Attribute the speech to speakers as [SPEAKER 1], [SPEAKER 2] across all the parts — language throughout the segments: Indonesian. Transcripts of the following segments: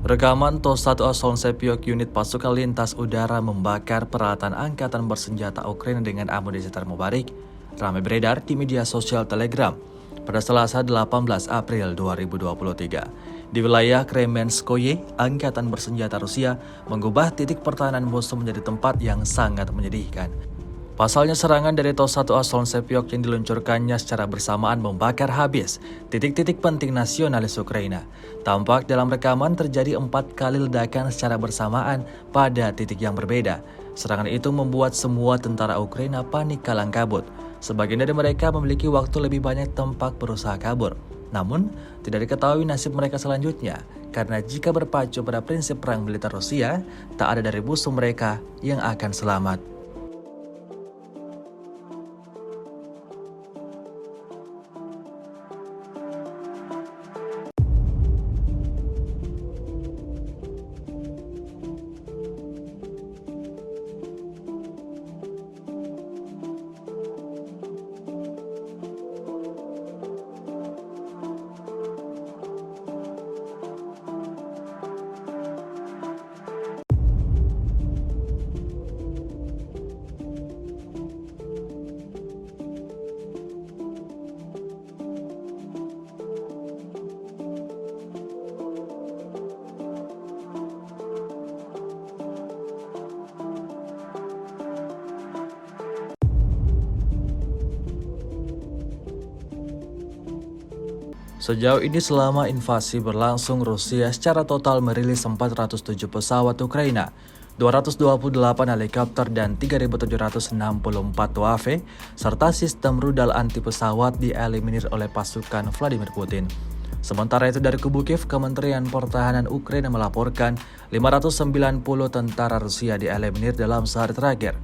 [SPEAKER 1] Rekaman TOS-1 Solnsepiok unit pasukan lintas udara membakar peralatan angkatan bersenjata Ukraina dengan amunisi termobarik ramai beredar di media sosial Telegram pada Selasa 18 April 2023. Di wilayah Kremenskoye, angkatan bersenjata Rusia mengubah titik pertahanan musuh menjadi tempat yang sangat menyedihkan. Pasalnya serangan dari TOS-1 Solnsepiok yang diluncurkannya secara bersamaan membakar habis titik-titik penting nasionalis Ukraina. Tampak dalam rekaman terjadi 4 kali ledakan secara bersamaan pada titik yang berbeda. Serangan itu membuat semua tentara Ukraina panik kalang kabut. Sebagian dari mereka memiliki waktu lebih banyak tempat berusaha kabur. Namun, tidak diketahui nasib mereka selanjutnya, karena jika berpacu pada prinsip perang militer Rusia, tak ada dari musuh mereka yang akan selamat. Sejauh ini selama invasi berlangsung, Rusia secara total merilis 407 pesawat Ukraina, 228 helikopter dan 3.764 UAV, serta sistem rudal anti pesawat dieliminir oleh pasukan Vladimir Putin. Sementara itu dari kubu Kiev, Kementerian Pertahanan Ukraina melaporkan 590 tentara Rusia dieliminir dalam sehari terakhir.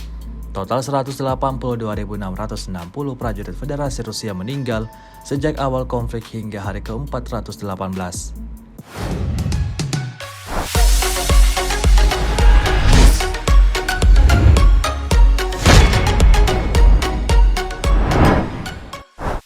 [SPEAKER 1] Total 182.660 prajurit Federasi Rusia meninggal sejak awal konflik hingga hari ke-418.